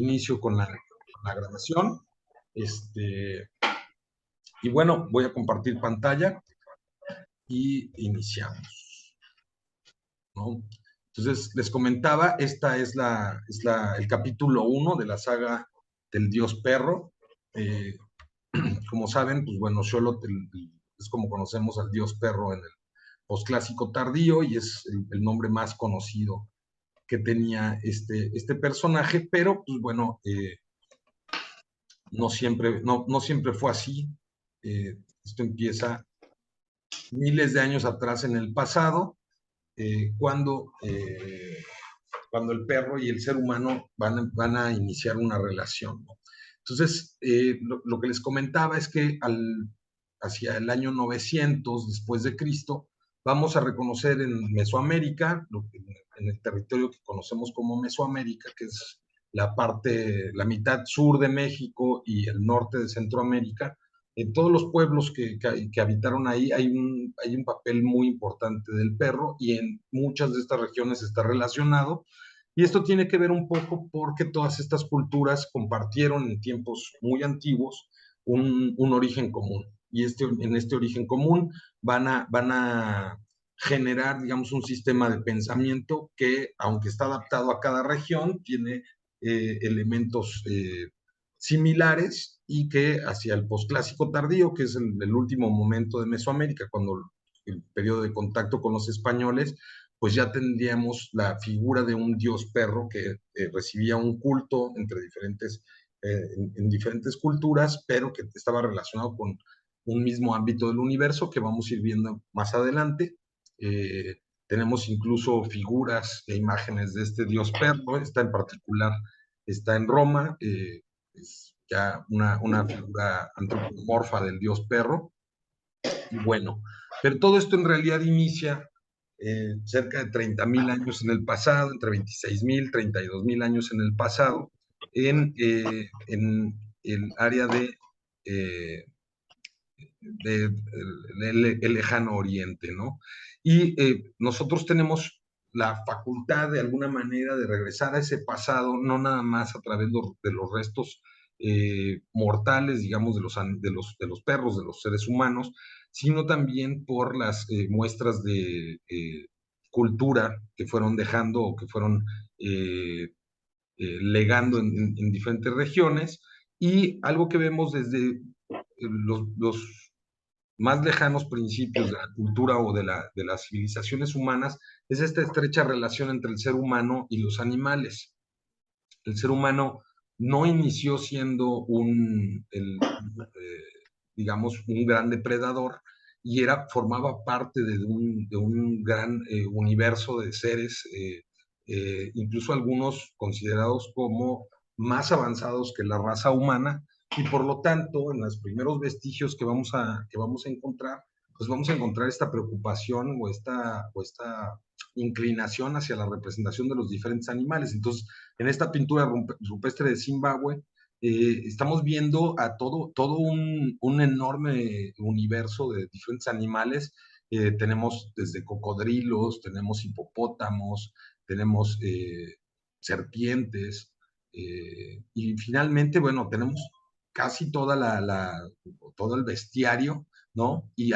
inicio con la grabación. Y bueno, voy a compartir pantalla y iniciamos, ¿no? Entonces, les comentaba, esta es el capítulo 1 de la saga del Dios Perro. Como saben, pues bueno, Xolotl es como conocemos al Dios Perro en el posclásico tardío y es el nombre más conocido que tenía este personaje, pero pues bueno, no siempre fue así. Esto empieza miles de años atrás en el pasado, cuando el perro y el ser humano van a iniciar una relación, ¿no? Entonces, lo que les comentaba es que hacia el año 900 después de Cristo, vamos a reconocer en Mesoamérica, en el territorio que conocemos como Mesoamérica, que es la mitad sur de México y el norte de Centroamérica. En todos los pueblos que habitaron ahí hay un papel muy importante del perro, y en muchas de estas regiones está relacionado. Y esto tiene que ver un poco porque todas estas culturas compartieron en tiempos muy antiguos un origen común. Y en este origen común van a generar, digamos, un sistema de pensamiento que, aunque está adaptado a cada región, tiene elementos similares, y que hacia el posclásico tardío, que es el último momento de Mesoamérica, cuando el periodo de contacto con los españoles, pues ya tendríamos la figura de un dios perro que recibía un culto en diferentes culturas, pero que estaba relacionado con un mismo ámbito del universo que vamos a ir viendo más adelante. Tenemos incluso figuras e imágenes de este dios perro. Esta en particular está en Roma, es ya una figura antropomorfa del dios perro. Y bueno, pero todo esto en realidad inicia cerca de 30,000 años en el pasado, entre 26,000, 32,000 años en el pasado, en el área eh, el lejano oriente, ¿no? Y nosotros tenemos la facultad de alguna manera de regresar a ese pasado, no nada más a través de los restos mortales, digamos, de los perros, de los seres humanos, sino también por las muestras de cultura que fueron dejando o que fueron legando en diferentes regiones. Y algo que vemos desde los más lejanos principios de la cultura o de las civilizaciones humanas es esta estrecha relación entre el ser humano y los animales. El ser humano no inició siendo digamos, un gran depredador, y formaba parte de un gran universo de seres, incluso algunos considerados como más avanzados que la raza humana. Y por lo tanto, en los primeros vestigios que vamos a encontrar, pues vamos a encontrar esta preocupación o esta inclinación hacia la representación de los diferentes animales. Entonces, en esta pintura rupestre de Zimbabue, estamos viendo a todo un enorme universo de diferentes animales. Tenemos desde cocodrilos, tenemos hipopótamos, tenemos serpientes, y finalmente, bueno, tenemos casi todo el bestiario, ¿no? Y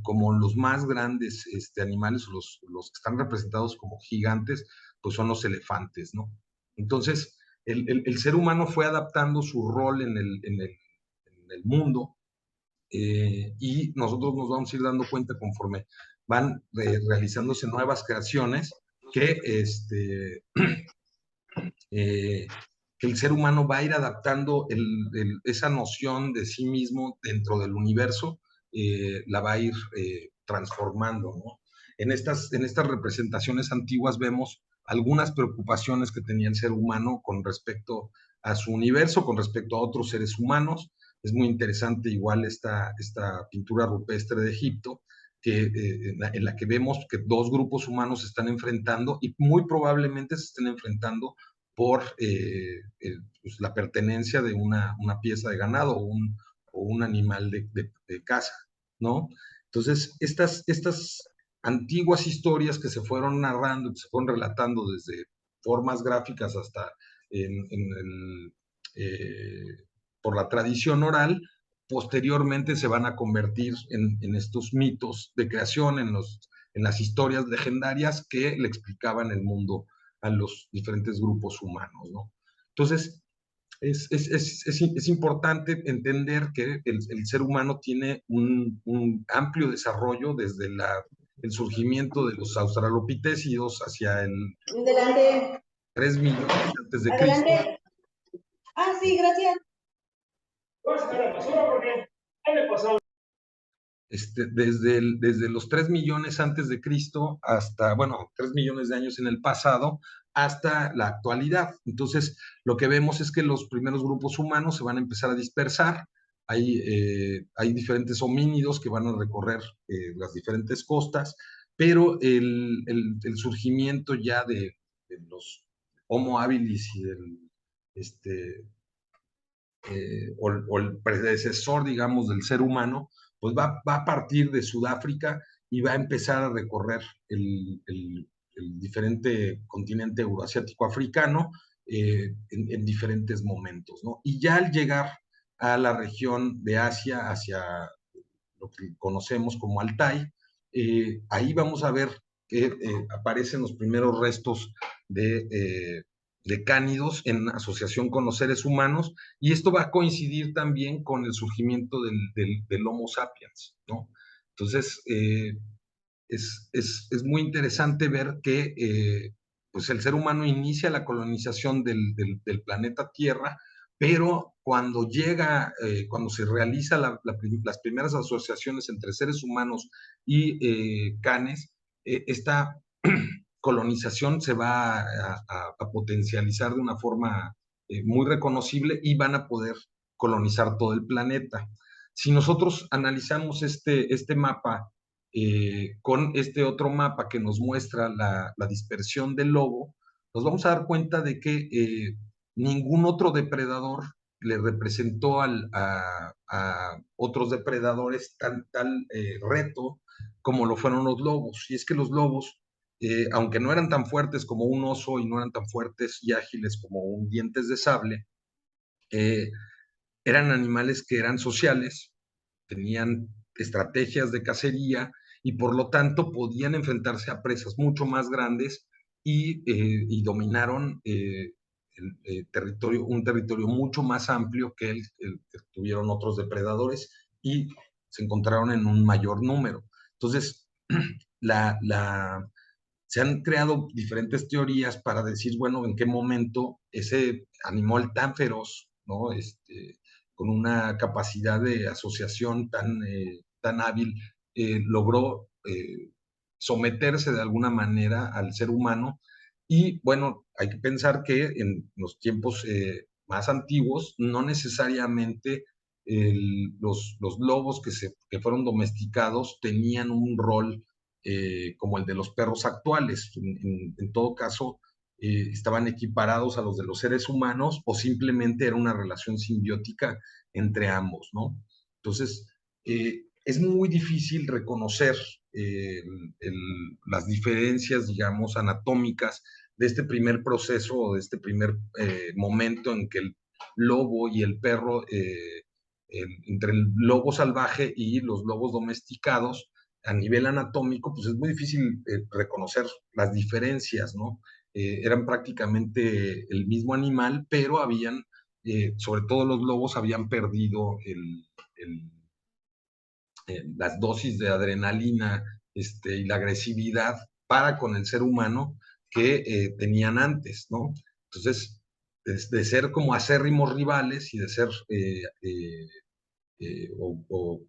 como los más grandes animales, los que están representados como gigantes, pues son los elefantes, ¿no? Entonces, el ser humano fue adaptando su rol en el mundo, y nosotros nos vamos a ir dando cuenta conforme van realizándose nuevas creaciones que, eh, que el ser humano va a ir adaptando esa noción de sí mismo dentro del universo, la va a ir transformando, ¿no? En estas representaciones antiguas vemos algunas preocupaciones que tenía el ser humano con respecto a su universo, con respecto a otros seres humanos. Es muy interesante igual esta pintura rupestre de Egipto, en la que vemos que dos grupos humanos se están enfrentando, y muy probablemente se estén enfrentando por pues, la pertenencia de una pieza de ganado o un animal de caza, ¿no? Entonces, estas antiguas historias que se fueron narrando, que se fueron relatando desde formas gráficas hasta por la tradición oral, posteriormente se van a convertir en estos mitos de creación, en las historias legendarias que le explicaban el mundo a los diferentes grupos humanos, ¿no? Entonces, es importante entender que el ser humano tiene un amplio desarrollo desde el surgimiento de los australopithecidos hacia el Delante. 3 millones antes de Cristo. Adelante. Ah, sí, gracias. Desde los 3 millones antes de Cristo hasta, bueno, 3 millones de años en el pasado, hasta la actualidad. Entonces, lo que vemos es que los primeros grupos humanos se van a empezar a dispersar. Hay diferentes homínidos que van a recorrer las diferentes costas, pero el surgimiento ya de los Homo habilis y o el predecesor, digamos, del ser humano, pues va a partir de Sudáfrica y va a empezar a recorrer el diferente continente euroasiático africano en diferentes momentos, ¿no? Y ya al llegar a la región de Asia, hacia lo que conocemos como Altai, ahí vamos a ver que aparecen los primeros restos de cánidos en asociación con los seres humanos, y esto va a coincidir también con el surgimiento del Homo sapiens, ¿no? Entonces, es muy interesante ver que pues el ser humano inicia la colonización del planeta Tierra, pero cuando llega, cuando se realiza las primeras asociaciones entre seres humanos y canes, esta colonización se va a potencializar de una forma muy reconocible y van a poder colonizar todo el planeta. Si nosotros analizamos este mapa con este otro mapa que nos muestra la dispersión del lobo, nos vamos a dar cuenta de que ningún otro depredador le representó a otros depredadores tal reto como lo fueron los lobos. Y es que los lobos, aunque no eran tan fuertes como un oso y no eran tan fuertes y ágiles como un dientes de sable, eh, eran animales que eran sociales, tenían estrategias de cacería y por lo tanto podían enfrentarse a presas mucho más grandes y dominaron un territorio mucho más amplio que el que tuvieron otros depredadores y se encontraron en un mayor número. Entonces, la, la, se han creado diferentes teorías para decir, bueno, en qué momento ese animal tan feroz, ¿no? Con una capacidad de asociación tan hábil, logró someterse de alguna manera al ser humano. Y bueno, hay que pensar que en los tiempos más antiguos, no necesariamente los lobos que fueron domesticados tenían un rol como el de los perros actuales. En todo caso, estaban equiparados a los de los seres humanos o simplemente era una relación simbiótica entre ambos, ¿no? Entonces, es muy difícil reconocer las diferencias, digamos, anatómicas de este primer proceso o de este primer momento en que el lobo y el perro, entre el lobo salvaje y los lobos domesticados, a nivel anatómico, pues es muy difícil reconocer las diferencias, ¿no? Eran prácticamente el mismo animal, pero habían, sobre todo los lobos, habían perdido las dosis de adrenalina y la agresividad para con el ser humano que tenían antes, ¿no? Entonces, de ser como acérrimos rivales y de ser o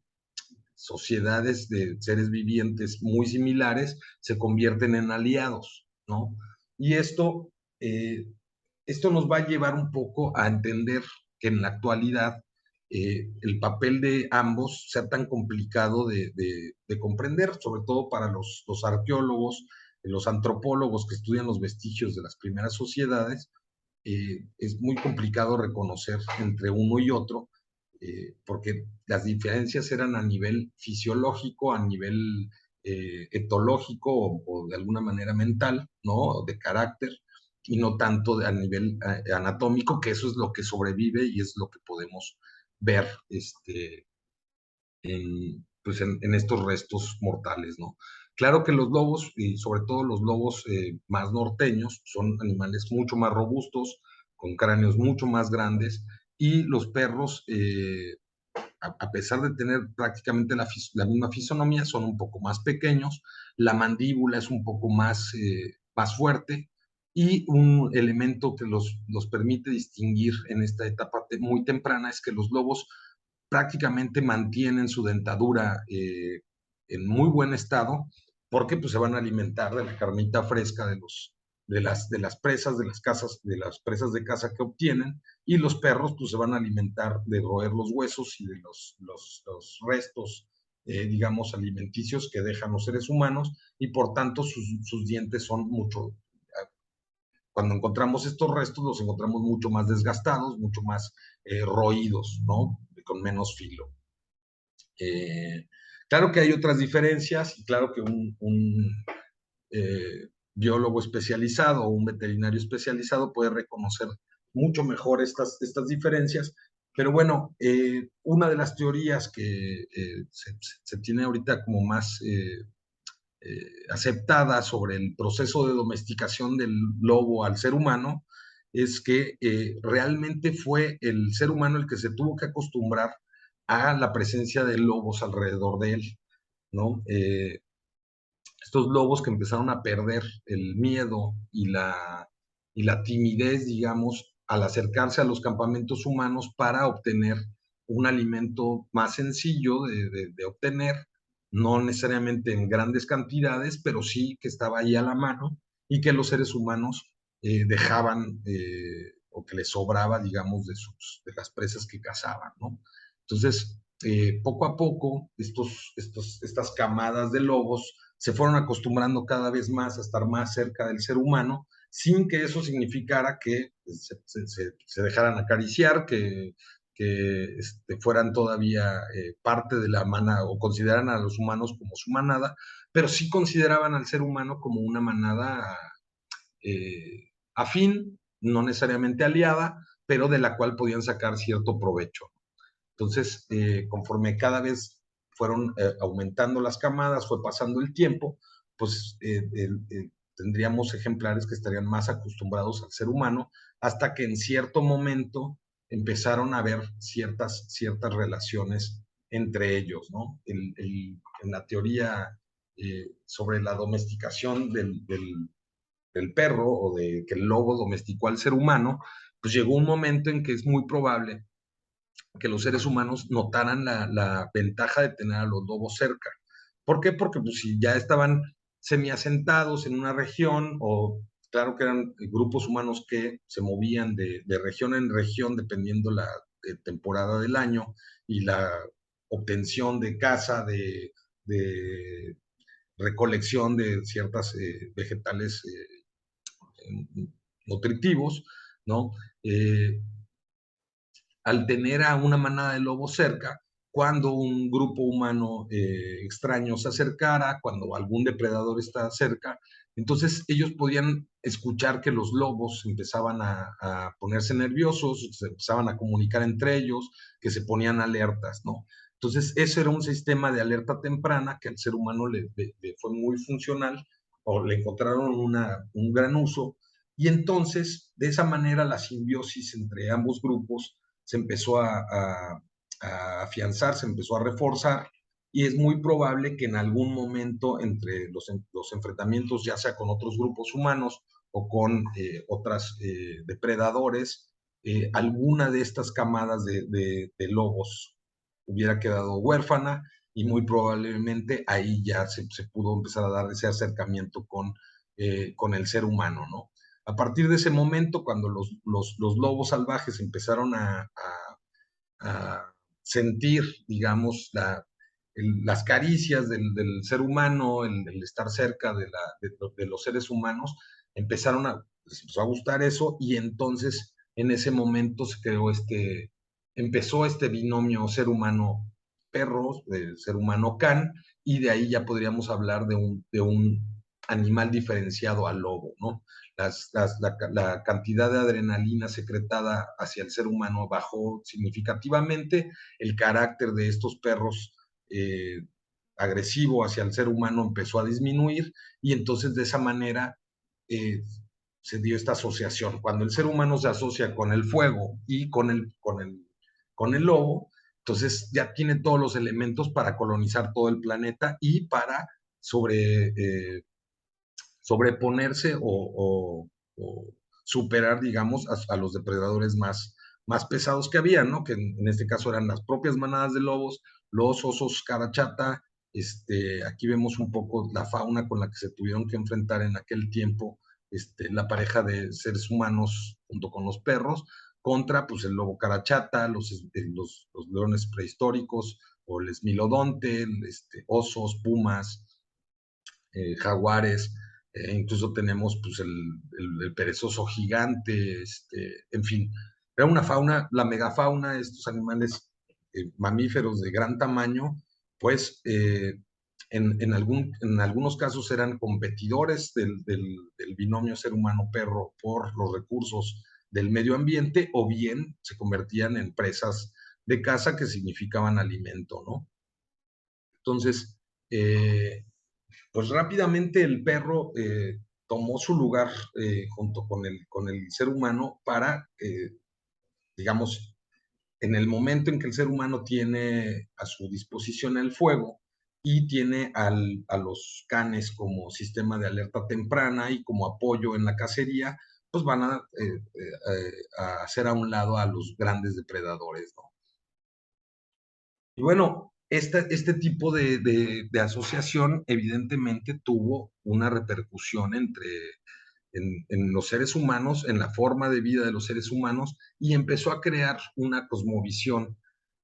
sociedades de seres vivientes muy similares se convierten en aliados, ¿no? Y eh, esto nos va a llevar un poco a entender que en la actualidad el papel de ambos sea tan complicado de comprender, sobre todo para los arqueólogos, los antropólogos que estudian los vestigios de las primeras sociedades. Es muy complicado reconocer entre uno y otro, porque las diferencias eran a nivel fisiológico, a nivel etológico o de alguna manera mental, ¿no? De carácter, y no tanto a nivel anatómico, que eso es lo que sobrevive y es lo que podemos ver pues en estos restos mortales, ¿no? Claro que los lobos, y sobre todo los lobos más norteños, son animales mucho más robustos, con cráneos mucho más grandes, y los perros, a pesar de tener prácticamente la misma fisonomía, son un poco más pequeños, la mandíbula es un poco más fuerte, y un elemento que los permite distinguir en esta etapa muy temprana es que los lobos prácticamente mantienen su dentadura en muy buen estado, porque pues, se van a alimentar de la carnita fresca de las presas, de las presas de caza que obtienen, y los perros pues, se van a alimentar de roer los huesos y de los restos, digamos, alimenticios que dejan los seres humanos, y por tanto sus dientes son mucho, cuando encontramos estos restos, los encontramos mucho más desgastados, mucho más roídos, ¿no? Con menos filo. Claro que hay otras diferencias, y claro que biólogo especializado o un veterinario especializado puede reconocer mucho mejor estas diferencias, pero bueno, una de las teorías que se tiene ahorita como más aceptada sobre el proceso de domesticación del lobo al ser humano es que realmente fue el ser humano el que se tuvo que acostumbrar a la presencia de lobos alrededor de él, ¿no? Estos lobos que empezaron a perder el miedo y la timidez, digamos, al acercarse a los campamentos humanos para obtener un alimento más sencillo de obtener, no necesariamente en grandes cantidades, pero sí que estaba ahí a la mano y que los seres humanos dejaban o que les sobraba, digamos, de las presas que cazaban, ¿no? Entonces, poco a poco, estas camadas de lobos se fueron acostumbrando cada vez más a estar más cerca del ser humano, sin que eso significara que se dejaran acariciar, que fueran todavía parte de la manada o consideraran a los humanos como su manada, pero sí consideraban al ser humano como una manada afín, no necesariamente aliada, pero de la cual podían sacar cierto provecho. Entonces, conforme cada vez fueron aumentando las camadas, fue pasando el tiempo, pues tendríamos ejemplares que estarían más acostumbrados al ser humano, hasta que en cierto momento empezaron a haber ciertas relaciones entre ellos, ¿no? En la teoría sobre la domesticación del perro o de que el lobo domesticó al ser humano, pues llegó un momento en que es muy probable que los seres humanos notaran la ventaja de tener a los lobos cerca. ¿Por qué? Porque pues, si ya estaban semiasentados en una región, o claro que eran grupos humanos que se movían de región en región dependiendo la temporada del año y la obtención de caza, de recolección de ciertas vegetales nutritivos, ¿no? Al tener a una manada de lobos cerca, cuando un grupo humano extraño se acercara, cuando algún depredador está cerca, entonces ellos podían escuchar que los lobos empezaban a ponerse nerviosos, se empezaban a comunicar entre ellos, que se ponían alertas, ¿no? Entonces, eso era un sistema de alerta temprana que al ser humano le fue muy funcional, o le encontraron un gran uso, y entonces, de esa manera, la simbiosis entre ambos grupos se empezó a afianzar, se empezó a reforzar, y es muy probable que en algún momento entre los enfrentamientos, ya sea con otros grupos humanos o con otros depredadores, alguna de estas camadas de lobos hubiera quedado huérfana, y muy probablemente ahí ya se pudo empezar a dar ese acercamiento con el ser humano, ¿no? A partir de ese momento, cuando los lobos salvajes empezaron a sentir, digamos, las caricias del ser humano, el estar cerca de los seres humanos, les empezó a gustar eso, y entonces en ese momento empezó este binomio ser humano-perro, ser humano-can, y de ahí ya podríamos hablar de un animal diferenciado al lobo, ¿no? La cantidad de adrenalina secretada hacia el ser humano bajó significativamente, el carácter de estos perros agresivo hacia el ser humano empezó a disminuir y entonces de esa manera se dio esta asociación. Cuando el ser humano se asocia con el fuego y con el lobo, entonces ya tiene todos los elementos para colonizar todo el planeta y para sobreponerse o superar, digamos, a los depredadores más pesados que había, ¿no? Que en este caso eran las propias manadas de lobos, los osos carachata. Aquí vemos un poco la fauna con la que se tuvieron que enfrentar en aquel tiempo la pareja de seres humanos junto con los perros, contra pues, el lobo carachata, los leones prehistóricos, o el esmilodonte, osos, pumas, jaguares, incluso tenemos pues, el perezoso gigante, en fin, era una fauna, la megafauna, estos animales mamíferos de gran tamaño, pues en algunos casos eran competidores del binomio ser humano-perro por los recursos del medio ambiente, o bien se convertían en presas de caza que significaban alimento, ¿no? Entonces, pues rápidamente el perro tomó su lugar junto con el ser humano para, digamos, en el momento en que el ser humano tiene a su disposición el fuego y tiene a los canes como sistema de alerta temprana y como apoyo en la cacería, pues van a hacer a un lado a los grandes depredadores, ¿no? Y bueno, este tipo de asociación evidentemente tuvo una repercusión en los seres humanos, en la forma de vida de los seres humanos, y empezó a crear una cosmovisión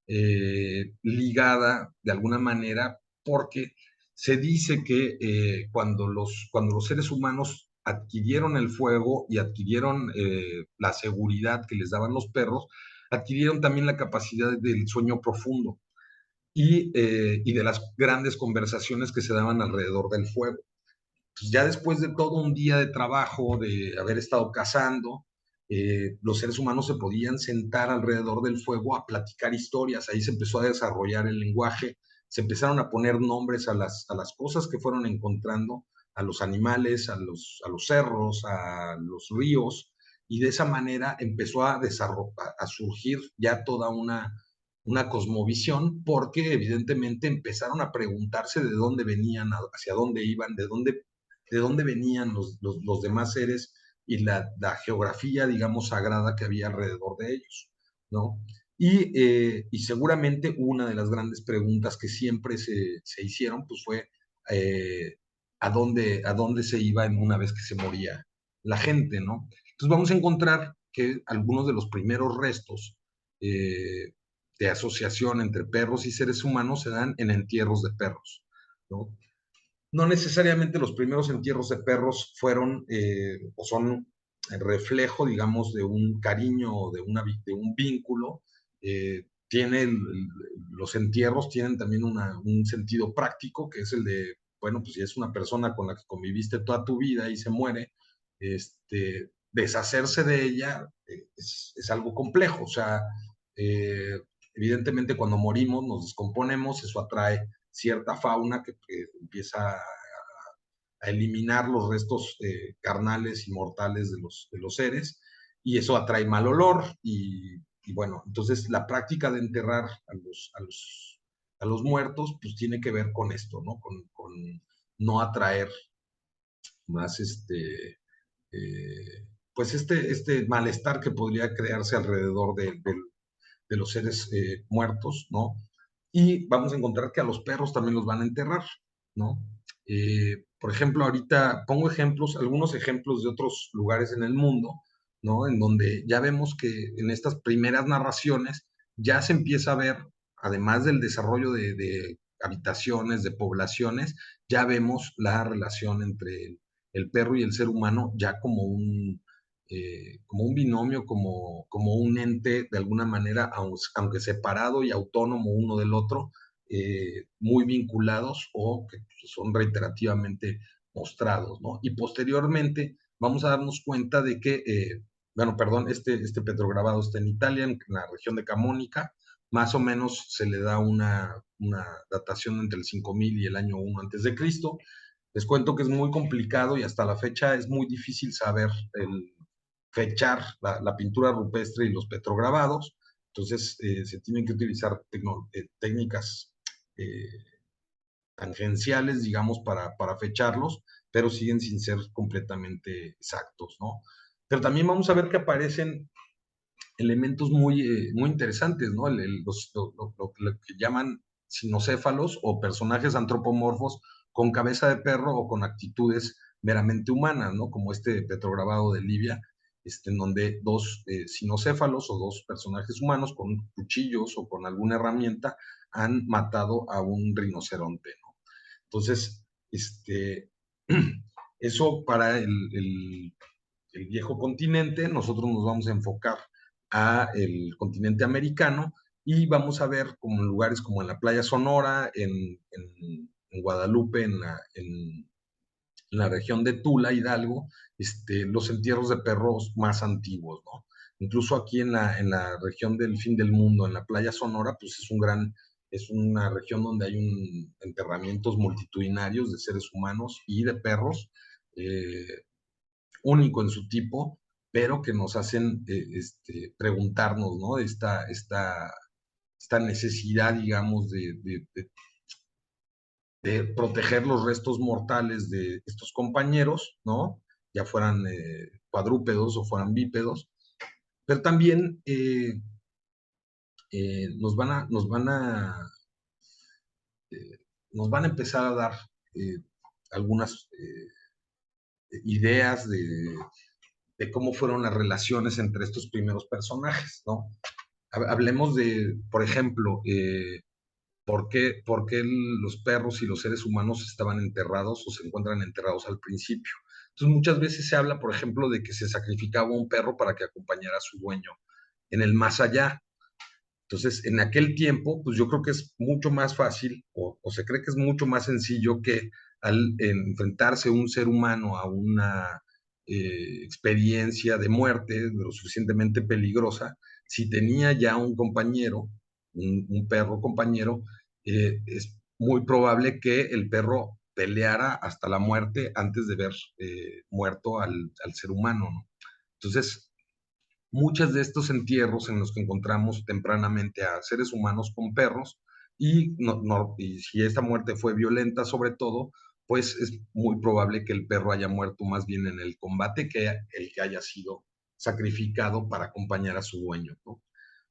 ligada de alguna manera, porque se dice que cuando los seres humanos adquirieron el fuego y adquirieron la seguridad que les daban los perros, adquirieron también la capacidad del sueño profundo y de las grandes conversaciones que se daban alrededor del fuego. Pues ya después de todo un día de trabajo, de haber estado cazando, los seres humanos se podían sentar alrededor del fuego a platicar historias. Ahí se empezó a desarrollar el lenguaje, se empezaron a poner nombres a las cosas que fueron encontrando, a los animales, a los cerros, a los ríos, y de esa manera empezó a surgir ya toda una cosmovisión, porque evidentemente empezaron a preguntarse de dónde venían, hacia dónde iban, de dónde venían los demás seres y la geografía, digamos, sagrada que había alrededor de ellos, ¿no? Y seguramente una de las grandes preguntas que siempre se hicieron, pues fue ¿a dónde se iba en una vez que se moría la gente, ¿no? Entonces vamos a encontrar que algunos de los primeros restos de asociación entre perros y seres humanos se dan en entierros de perros, ¿no? No necesariamente los primeros entierros de perros fueron o son el reflejo, digamos, de un cariño o de un vínculo. Los entierros tienen también un sentido práctico, que es el de, bueno, pues si es una persona con la que conviviste toda tu vida y se muere, deshacerse de ella es algo complejo. O sea, eh, evidentemente cuando morimos nos descomponemos, eso atrae cierta fauna que empieza a eliminar los restos carnales y mortales de los seres, y eso atrae mal olor, y bueno, entonces la práctica de enterrar a los muertos, pues tiene que ver con esto, ¿no? Con no atraer más pues este malestar que podría crearse alrededor de los seres muertos, ¿no? Y vamos a encontrar que a los perros también los van a enterrar, ¿no? Por ejemplo, ahorita pongo algunos ejemplos de otros lugares en el mundo, ¿no? En donde ya vemos que en estas primeras narraciones ya se empieza a ver, además del desarrollo de habitaciones, de poblaciones, ya vemos la relación entre el perro y el ser humano ya como un binomio, como un ente de alguna manera, aunque separado y autónomo uno del otro, muy vinculados, o que son reiterativamente mostrados, ¿no? Y posteriormente vamos a darnos cuenta de que, bueno, perdón, este petrograbado está en Italia, en la región de Camónica, más o menos se le da una datación entre el 5000 y el año 1 antes de Cristo. Les cuento que es muy complicado y hasta la fecha es muy difícil saber fechar la pintura rupestre y los petrograbados. Entonces, se tienen que utilizar técnicas eh, tangenciales, digamos, para fecharlos, pero siguen sin ser completamente exactos, ¿no? Pero también vamos a ver que aparecen elementos muy interesantes, ¿no? Lo que llaman sinocéfalos o personajes antropomorfos con cabeza de perro o con actitudes meramente humanas, ¿no? Como este petrograbado de Libia, en donde dos sinocéfalos o dos personajes humanos con cuchillos o con alguna herramienta han matado a un rinoceronte, ¿no? Entonces, eso para el viejo continente, nosotros nos vamos a enfocar a el continente americano y vamos a ver como en lugares como en la playa Sonora, en Guadalupe, en la región de Tula, Hidalgo, los entierros de perros más antiguos, ¿no? Incluso aquí en la región del fin del mundo, en la playa Sonora, pues es una región donde hay enterramientos multitudinarios de seres humanos y de perros, único en su tipo, pero que nos hacen preguntarnos, ¿no? Esta necesidad, digamos, de proteger los restos mortales de estos compañeros, ¿no? Ya fueran cuadrúpedos o fueran bípedos, pero también eh, nos van a empezar a dar algunas ideas de cómo fueron las relaciones entre estos primeros personajes, ¿no? Hablemos de, por ejemplo, por qué los perros y los seres humanos estaban enterrados o se encuentran enterrados al principio. Entonces, muchas veces se habla, por ejemplo, de que se sacrificaba un perro para que acompañara a su dueño en el más allá. Entonces, en aquel tiempo, pues yo creo que es mucho más fácil o se cree que es mucho más sencillo que al enfrentarse un ser humano a una experiencia de muerte lo suficientemente peligrosa, si tenía ya un compañero, un perro compañero, es muy probable que el perro peleara hasta la muerte antes de ver muerto al ser humano, ¿no? Entonces, muchos de estos entierros en los que encontramos tempranamente a seres humanos con perros y si esta muerte fue violenta sobre todo, pues es muy probable que el perro haya muerto más bien en el combate que el que haya sido sacrificado para acompañar a su dueño, ¿no?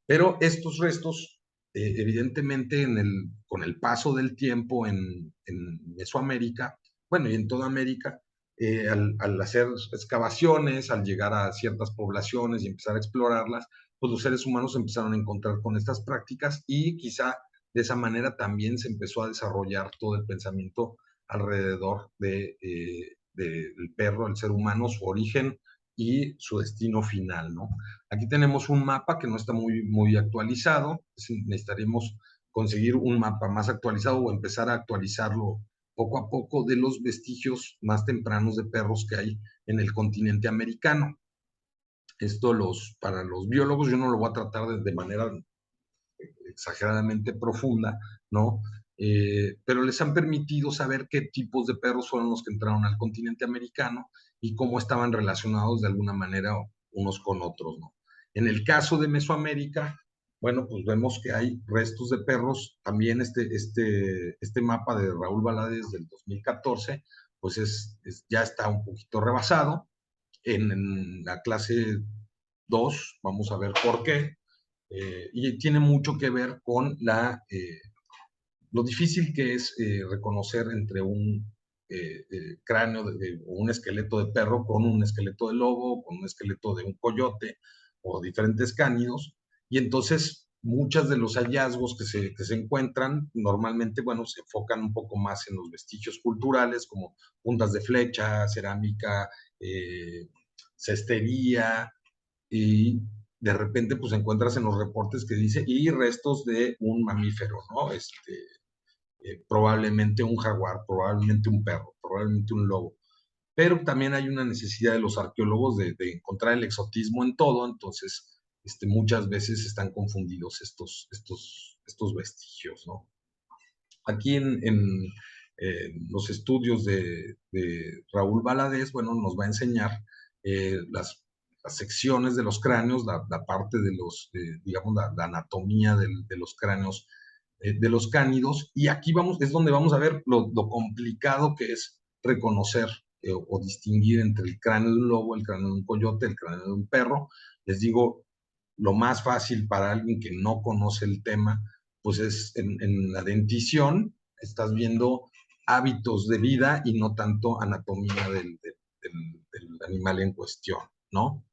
Pero estos restos, evidentemente, con el paso del tiempo en Mesoamérica, bueno, y en toda América, al hacer excavaciones, al llegar a ciertas poblaciones y empezar a explorarlas, pues los seres humanos empezaron a encontrar con estas prácticas y quizá de esa manera también se empezó a desarrollar todo el pensamiento alrededor del perro, el ser humano, su origen y su destino final, ¿no? Aquí tenemos un mapa que no está muy actualizado. Necesitaremos conseguir un mapa más actualizado o empezar a actualizarlo poco a poco de los vestigios más tempranos de perros que hay en el continente americano. Esto para los biólogos yo no lo voy a tratar de manera exageradamente profunda, ¿no? Pero les han permitido saber qué tipos de perros fueron los que entraron al continente americano y cómo estaban relacionados de alguna manera unos con otros, ¿no? En el caso de Mesoamérica, bueno, pues vemos que hay restos de perros, también este mapa de Raúl Valadez del 2014, pues ya está un poquito rebasado. En la clase 2 vamos a ver por qué, y tiene mucho que ver con lo difícil que es reconocer entre un cráneo o un esqueleto de perro con un esqueleto de lobo, con un esqueleto de un coyote o diferentes cánidos. Y entonces muchos de los hallazgos que se encuentran normalmente, bueno, se enfocan un poco más en los vestigios culturales como puntas de flecha, cerámica, cestería, y de repente pues encuentras en los reportes que dice y restos de un mamífero, ¿no? probablemente un jaguar, probablemente un perro, probablemente un lobo. Pero también hay una necesidad de los arqueólogos de encontrar el exotismo en todo, entonces muchas veces están confundidos estos vestigios, ¿no? Aquí los estudios de Raúl Valadez, bueno, nos va a enseñar las secciones de los cráneos, la parte de los, digamos, la anatomía de los cráneos de los cánidos, y aquí es donde vamos a ver lo complicado que es reconocer o distinguir entre el cráneo de un lobo, el cráneo de un coyote, el cráneo de un perro. Les digo, lo más fácil para alguien que no conoce el tema, pues es en la dentición, estás viendo hábitos de vida y no tanto anatomía del animal en cuestión, ¿no?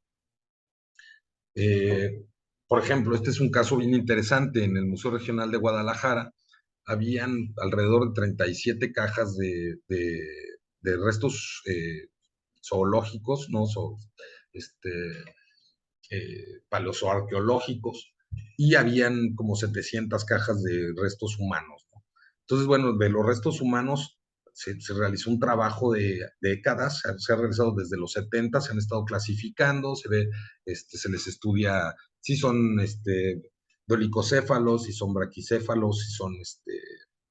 Por ejemplo, este es un caso bien interesante. En el Museo Regional de Guadalajara habían alrededor de 37 cajas de restos zoológicos, ¿no? Este, paleozoarqueológicos, y habían como 700 cajas de restos humanos, ¿no? Entonces, bueno, de los restos humanos se realizó un trabajo de décadas, se ha realizado desde los 70, se han estado clasificando, se les estudia si son dolicocéfalos, si son braquicéfalos, si son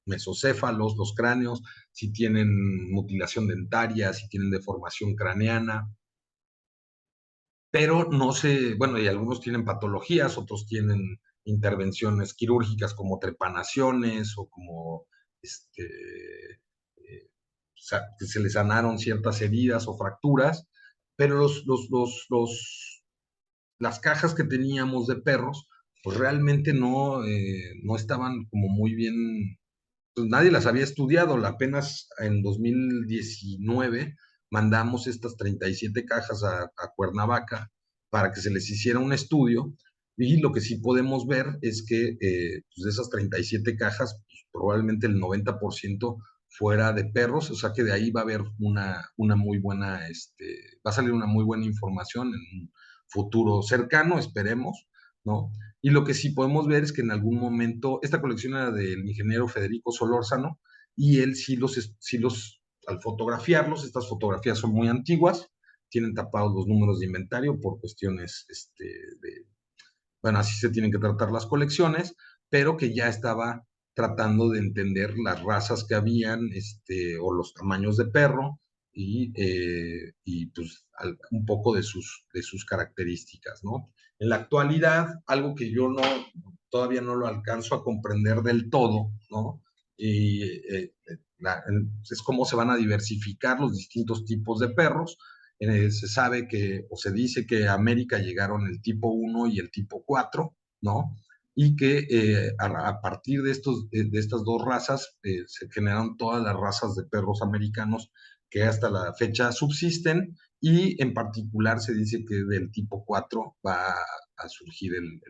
mesocéfalos, los cráneos, si tienen mutilación dentaria, si tienen deformación craneana, pero no sé, bueno, y algunos tienen patologías, otros tienen intervenciones quirúrgicas como trepanaciones o como que se les sanaron ciertas heridas o fracturas, pero las cajas que teníamos de perros, pues realmente no estaban como muy bien, pues nadie las había estudiado. Apenas en 2019 mandamos estas 37 cajas a Cuernavaca para que se les hiciera un estudio, y lo que sí podemos ver es que pues de esas 37 cajas, pues probablemente el 90% fuera de perros, o sea que de ahí va a haber una muy buena, va a salir una muy buena información en un futuro cercano, esperemos, ¿no? Y lo que sí podemos ver es que en algún momento, esta colección era del ingeniero Federico Solórzano, y él al fotografiarlos, estas fotografías son muy antiguas, tienen tapados los números de inventario por cuestiones bueno, así se tienen que tratar las colecciones, pero que ya estaba tratando de entender las razas que habían, o los tamaños de perro, y pues un poco de sus características, ¿no? En la actualidad, algo que yo todavía no lo alcanzo a comprender del todo, ¿no? Y es cómo se van a diversificar los distintos tipos de perros. Se sabe o se dice que a América llegaron el tipo 1 y el tipo 4, ¿no? Y que a partir de estas dos razas se generaron todas las razas de perros americanos que hasta la fecha subsisten, y en particular se dice que del tipo 4 va a surgir el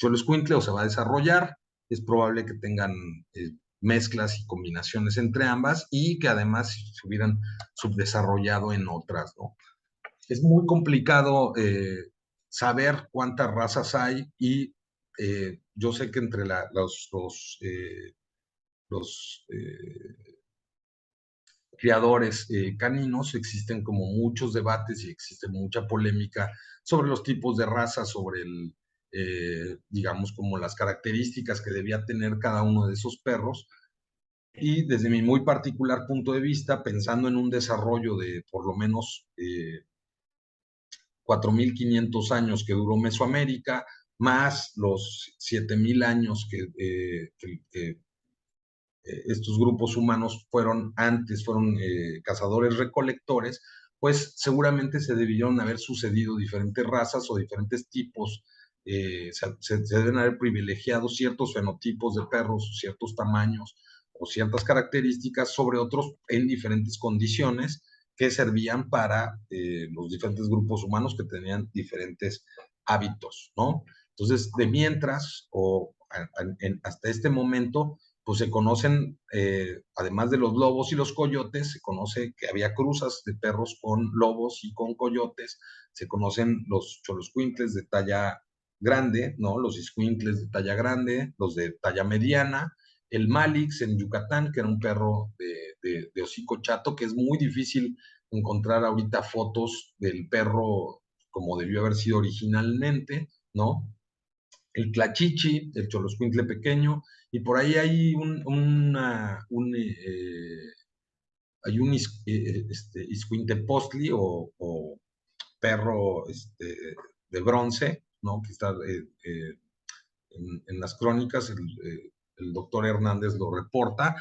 Xoloescuintle, o se va a desarrollar. Es probable que tengan mezclas y combinaciones entre ambas, y que además se hubieran subdesarrollado en otras, ¿no? Es muy complicado saber cuántas razas hay, y yo sé que entre los criadores caninos existen como muchos debates y existe mucha polémica sobre los tipos de razas, sobre digamos, como las características que debía tener cada uno de esos perros. Y desde mi muy particular punto de vista, pensando en un desarrollo de por lo menos 4.500 años que duró Mesoamérica, más los 7.000 años que estos grupos humanos fueron cazadores recolectores, pues seguramente se debieron haber sucedido diferentes razas o diferentes tipos, se deben haber privilegiado ciertos fenotipos de perros, ciertos tamaños o ciertas características sobre otros en diferentes condiciones que servían para los diferentes grupos humanos que tenían diferentes hábitos, ¿no? Entonces, de mientras, hasta este momento, pues se conocen, además de los lobos y los coyotes, se conoce que había cruzas de perros con lobos y con coyotes, se conocen los xoloescuintles de talla grande, ¿no? Los escuintles de talla grande, los de talla mediana, el Malix en Yucatán, que era un perro de hocico chato, que es muy difícil encontrar ahorita fotos del perro como debió haber sido originalmente, ¿no? El Tlachichi, el Xoloscuintle pequeño, y por ahí hay hay un Iscuintepostli o perro de bronce, ¿no? Que está en las crónicas, el doctor Hernández lo reporta,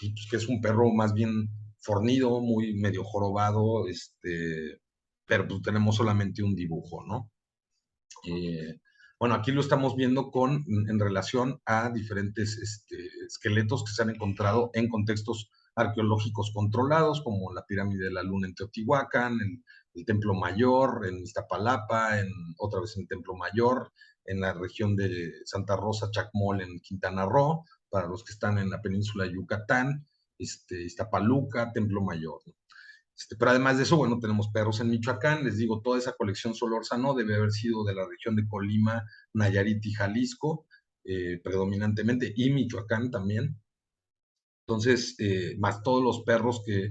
y pues, que es un perro más bien fornido, muy medio jorobado, pero pues tenemos solamente un dibujo, ¿no? Bueno, aquí lo estamos viendo en relación a diferentes esqueletos que se han encontrado en contextos arqueológicos controlados, como la pirámide de la Luna en Teotihuacán, el Templo Mayor en Iztapalapa, otra vez en el Templo Mayor, en la región de Santa Rosa, Chacmol, en Quintana Roo, para los que están en la península de Yucatán, Iztapaluca, Templo Mayor, ¿no? Pero además de eso, bueno, tenemos perros en Michoacán. Les digo, toda esa colección Solórzano debe haber sido de la región de Colima, Nayarit y Jalisco, predominantemente, y Michoacán también. Entonces, más todos los perros que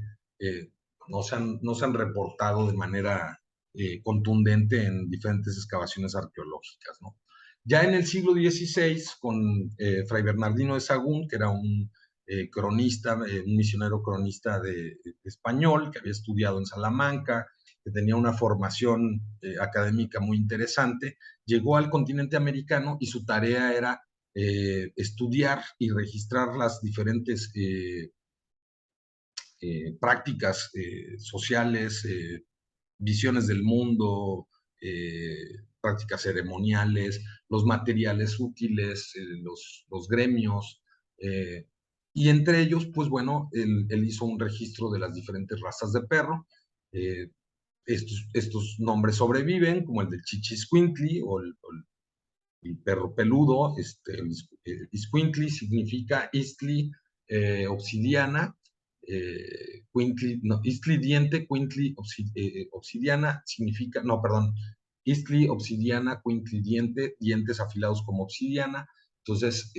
no se han reportado de manera contundente en diferentes excavaciones arqueológicas, ¿no? Ya en el siglo XVI, con Fray Bernardino de Sahagún, que era un cronista, un misionero cronista español, que había estudiado en Salamanca, que tenía una formación académica muy interesante, llegó al continente americano y su tarea era estudiar y registrar las diferentes prácticas sociales, visiones del mundo, prácticas ceremoniales, los materiales útiles, los gremios, y entre ellos, pues bueno, él hizo un registro de las diferentes razas de perro. Eh, estos nombres sobreviven, como el del Chichiscuintli o el perro peludo. Iscuintli significa Istli obsidiana, Quintli, no, Istli diente, Quintli obsidiana significa, no, perdón, Istli obsidiana, Quintli diente, dientes afilados como obsidiana. Entonces,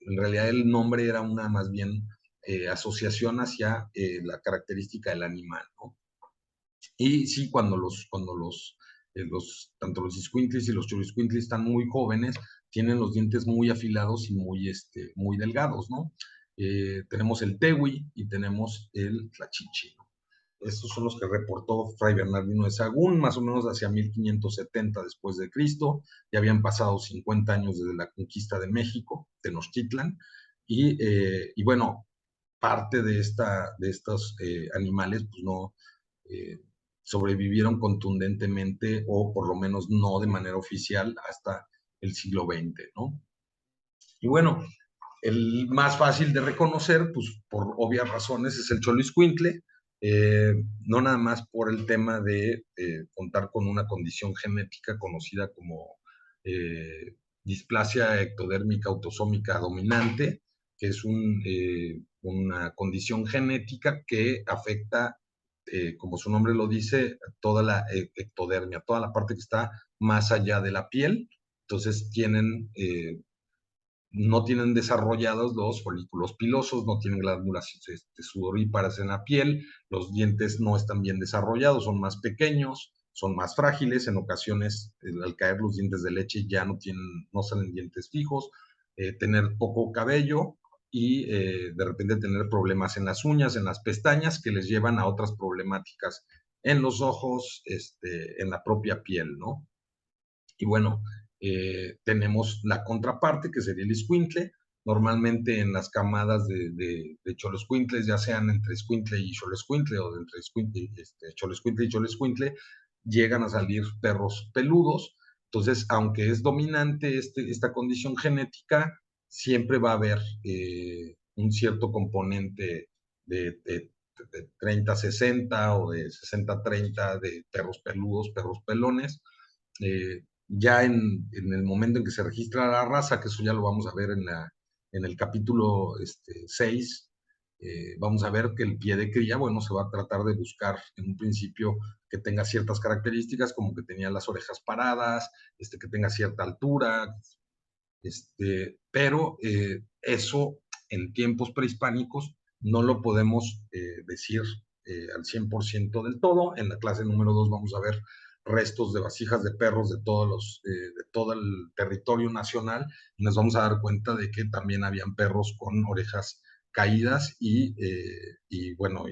en realidad el nombre era una más bien asociación hacia la característica del animal, ¿no? Y sí, tanto los squintles y los choliscuintles están muy jóvenes, tienen los dientes muy afilados y muy delgados, ¿no? Tenemos el tehui y tenemos el tlachichi, ¿no? Estos son los que reportó Fray Bernardino de Sahagún, más o menos hacia 1570 después de Cristo. Ya habían pasado 50 años desde la conquista de México, Tenochtitlan, y bueno, parte de estos animales, pues no, eh, sobrevivieron contundentemente o por lo menos no de manera oficial hasta el siglo XX, ¿no? Y bueno, el más fácil de reconocer, pues por obvias razones, es el Xoloitzcuintle, no nada más por el tema de contar con una condición genética conocida como displasia ectodérmica autosómica dominante, que es una condición genética que afecta, como su nombre lo dice, toda la ectodermia, toda la parte que está más allá de la piel. Entonces no tienen desarrollados los folículos pilosos, no tienen glándulas sudoríparas en la piel, los dientes no están bien desarrollados, son más pequeños, son más frágiles, en ocasiones al caer los dientes de leche ya no salen dientes fijos, tener poco cabello y de repente tener problemas en las uñas, en las pestañas, que les llevan a otras problemáticas en los ojos, en la propia piel, ¿no? Y bueno, tenemos la contraparte, que sería el escuincle. Normalmente en las camadas de choloscuintles, ya sean entre escuintle y choloscuintle, o entre choloscuintle y choloscuintle, llegan a salir perros peludos. Entonces, aunque es dominante esta condición genética, siempre va a haber un cierto componente de 30-60 o de 60-30 de perros peludos, perros pelones. Ya en el momento en que se registra la raza, que eso ya lo vamos a ver en el capítulo 6, vamos a ver que el pie de cría, bueno, se va a tratar de buscar en un principio que tenga ciertas características, como que tenía las orejas paradas, que tenga cierta altura, pero eso en tiempos prehispánicos, no lo podemos decir al 100% del todo. En la clase número 2 vamos a ver restos de vasijas de perros de de todo el territorio nacional, y nos vamos a dar cuenta de que también habían perros con orejas caídas y bueno,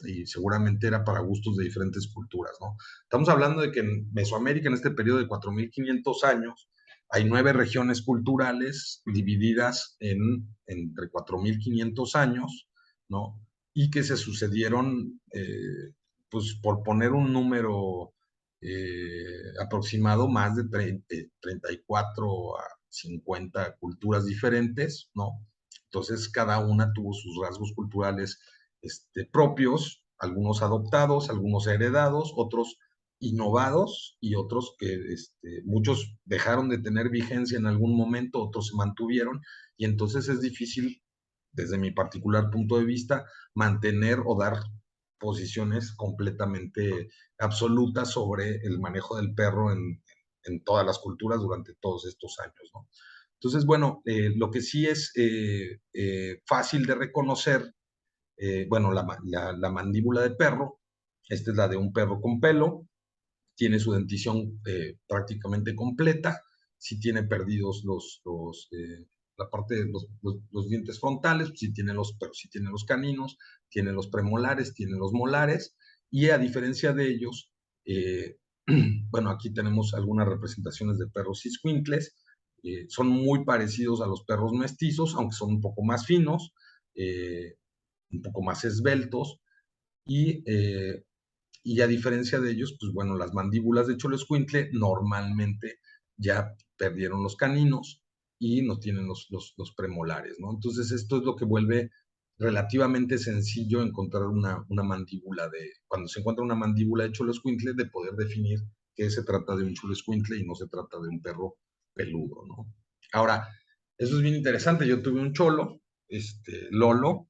y seguramente era para gustos de diferentes culturas, ¿no? Estamos hablando de que en Mesoamérica, en este periodo de 4.500 años, hay 9 regiones culturales divididas entre 4.500 años, ¿no? Y que se sucedieron, pues por poner un número aproximado, más de 34 a 50 culturas diferentes, ¿no? Entonces, cada una tuvo sus rasgos culturales propios, algunos adoptados, algunos heredados, otros innovados y otros que muchos dejaron de tener vigencia en algún momento, otros se mantuvieron, y entonces es difícil, desde mi particular punto de vista, mantener o dar posiciones completamente absolutas sobre el manejo del perro en todas las culturas durante todos estos años, ¿no? Entonces, bueno, lo que sí es fácil de reconocer, bueno, la mandíbula de perro, esta es la de un perro con pelo, tiene su dentición prácticamente completa, sí tiene perdidos la parte de los dientes frontales, pero sí tiene los caninos, tiene los premolares, tiene los molares, y a diferencia de ellos, eh, bueno, aquí tenemos algunas representaciones de perros ciscuintles, son muy parecidos a los perros mestizos, aunque son un poco más finos, un poco más esbeltos, y, eh, y a diferencia de ellos, pues bueno, las mandíbulas de Xoloescuintle normalmente ya perdieron los caninos y no tienen los premolares, ¿no? Entonces esto es lo que vuelve relativamente sencillo encontrar una mandíbula cuando se encuentra una mandíbula de Xoloescuintle, de poder definir que se trata de un Xoloescuintle y no se trata de un perro peludo, ¿no? Ahora, eso es bien interesante. Yo tuve un cholo, Lolo,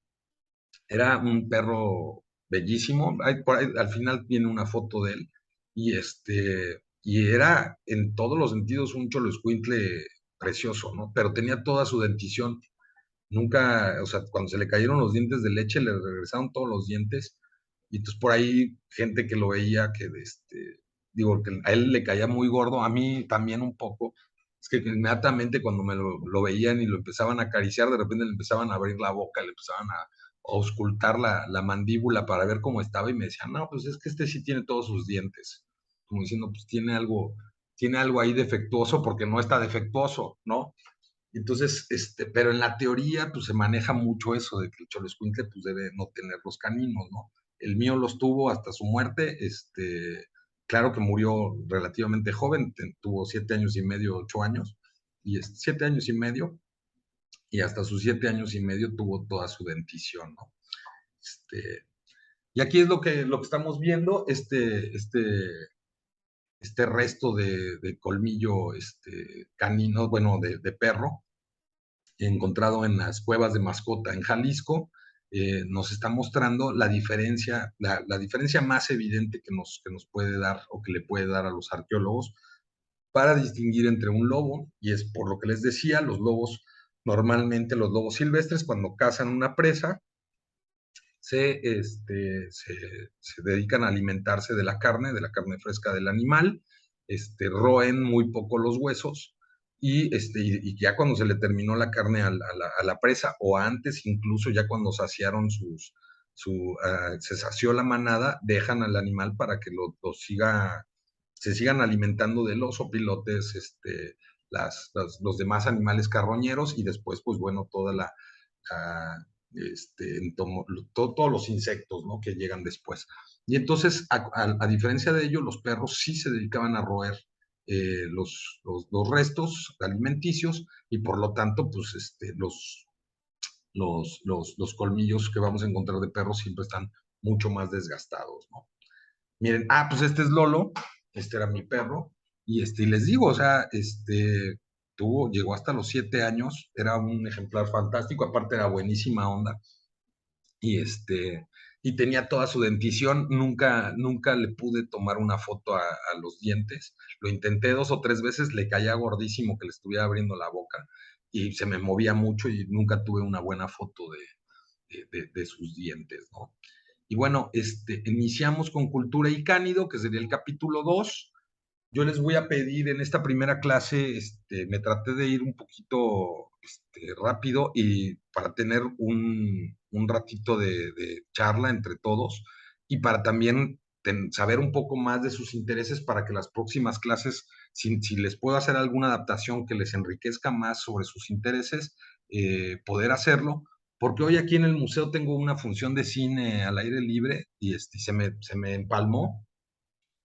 era un perro bellísimo. Al final viene una foto de él. Y era en todos los sentidos un Xoloescuintle precioso, ¿no? Pero tenía toda su dentición. Nunca, o sea, cuando se le cayeron los dientes de leche, le regresaron todos los dientes. Y entonces por ahí, gente que lo veía, digo, que a él le caía muy gordo, a mí también un poco. Es que inmediatamente cuando lo veían y lo empezaban a acariciar, de repente le empezaban a abrir la boca, le empezaban a auscultar la mandíbula para ver cómo estaba, y me decían, no, pues es que este sí tiene todos sus dientes. Como diciendo, pues tiene algo ahí defectuoso porque no está defectuoso, ¿no? Entonces, pero en la teoría, pues se maneja mucho eso de que el Xoloescuintle pues debe no tener los caninos, ¿no? El mío los tuvo hasta su muerte, claro que murió relativamente joven, tuvo 7 años y medio, 8 años, y 7 años y medio, y hasta sus 7 años y medio tuvo toda su dentición, ¿no? Y aquí es lo que estamos viendo, este resto de colmillo canino, bueno, de perro, encontrado en las cuevas de mascota en Jalisco, nos está mostrando la diferencia, la diferencia más evidente que nos puede dar o que le puede dar a los arqueólogos para distinguir entre un lobo, y es por lo que les decía, normalmente los lobos silvestres, cuando cazan una presa, se dedican a alimentarse de la carne fresca del animal, roen muy poco los huesos, y ya cuando se le terminó la carne a la presa, o antes incluso ya cuando saciaron se sació la manada, dejan al animal para que se sigan alimentando de los opilotes, los demás animales carroñeros, y después, pues bueno, la todos los insectos, ¿no?, que llegan después. Y entonces, a diferencia de ello, los perros sí se dedicaban a roer los restos alimenticios, y por lo tanto, pues los colmillos que vamos a encontrar de perros siempre están mucho más desgastados, ¿no? Miren, pues este es Lolo, este era mi perro, y les digo, o sea, llegó hasta los 7 años, era un ejemplar fantástico, aparte era buenísima onda, y tenía toda su dentición. Nunca le pude tomar una foto a los dientes, lo intenté 2 o 3 veces, le caía gordísimo que le estuviera abriendo la boca, y se me movía mucho y nunca tuve una buena foto de sus dientes, ¿no? Y bueno, iniciamos con Cultura y Cánido, que sería el capítulo 2. Yo les voy a pedir en esta primera clase, me traté de ir un poquito rápido y para tener un ratito de charla entre todos y para también saber un poco más de sus intereses para que las próximas clases, si les puedo hacer alguna adaptación que les enriquezca más sobre sus intereses, poder hacerlo. Porque hoy aquí en el museo tengo una función de cine al aire libre y se me empalmó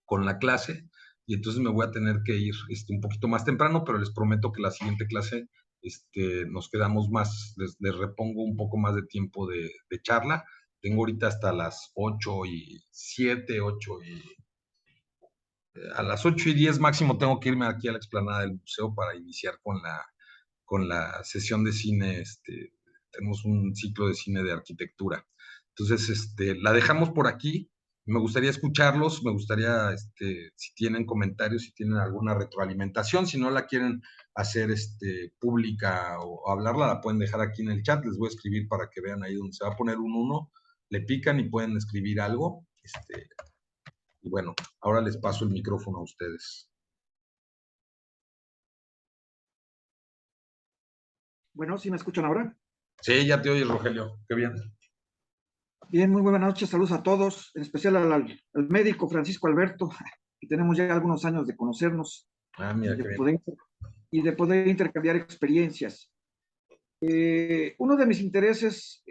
con la clase y entonces me voy a tener que ir un poquito más temprano, pero les prometo que la siguiente clase nos quedamos más, les repongo un poco más de tiempo de charla. Tengo ahorita hasta las 8:07, a las 8:10 máximo tengo que irme aquí a la explanada del museo para iniciar con la sesión de cine. Tenemos un ciclo de cine de arquitectura. Entonces, la dejamos por aquí. Me gustaría escucharlos, me gustaría, si tienen comentarios, si tienen alguna retroalimentación, si no la quieren hacer pública o hablarla, la pueden dejar aquí en el chat. Les voy a escribir para que vean ahí donde se va a poner un 1, le pican y pueden escribir algo. Y bueno, ahora les paso el micrófono a ustedes. Bueno, ¿sí me escuchan ahora? Sí, ya te oyes, Rogelio. Qué bien. Bien, muy buenas noches, saludos a todos, en especial al médico Francisco Alberto, que tenemos ya algunos años de conocernos Mira, qué bien. Y de poder intercambiar experiencias. Uno de mis intereses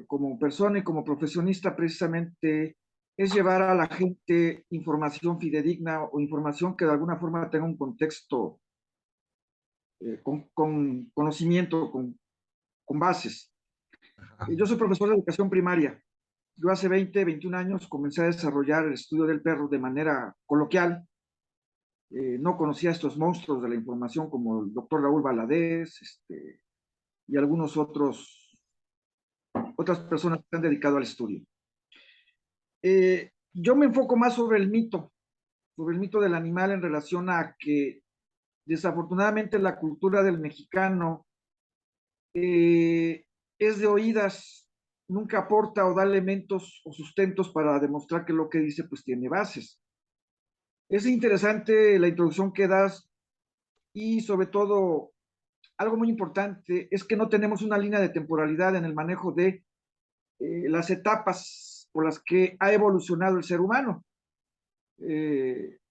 como persona y como profesionista precisamente es llevar a la gente información fidedigna o información que de alguna forma tenga un contexto con conocimiento, con bases. Yo soy profesor de educación primaria. Yo hace 20, 21 años comencé a desarrollar el estudio del perro de manera coloquial. No conocía a estos monstruos de la información como el doctor Raúl Valadez y algunos otras personas que se han dedicado al estudio. Yo me enfoco más sobre el mito del animal en relación a que desafortunadamente la cultura del mexicano es de oídas, nunca aporta o da elementos o sustentos para demostrar que lo que dice pues tiene bases. Es interesante la introducción que das y sobre todo algo muy importante es que no tenemos una línea de temporalidad en el manejo de las etapas por las que ha evolucionado el ser humano.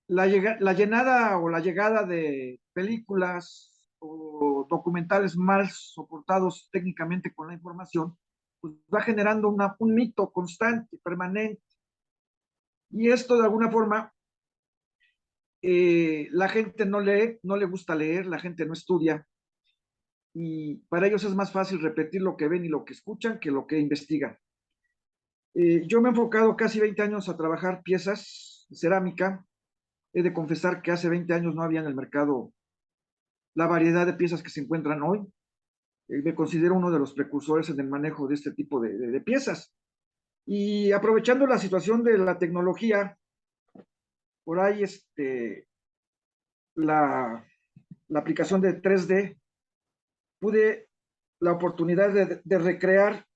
La llenada o la llegada de películas o documentales mal soportados técnicamente con la información, pues va generando un mito constante, permanente. Y esto de alguna forma, la gente no lee, no le gusta leer, la gente no estudia. Y para ellos es más fácil repetir lo que ven y lo que escuchan que lo que investigan. Yo me he enfocado casi 20 años a trabajar piezas de cerámica. He de confesar que hace 20 años no había en el mercado la variedad de piezas que se encuentran hoy. Me considero uno de los precursores en el manejo de este tipo de piezas. Y aprovechando la situación de la tecnología, por ahí la aplicación de 3D, pude la oportunidad de recrear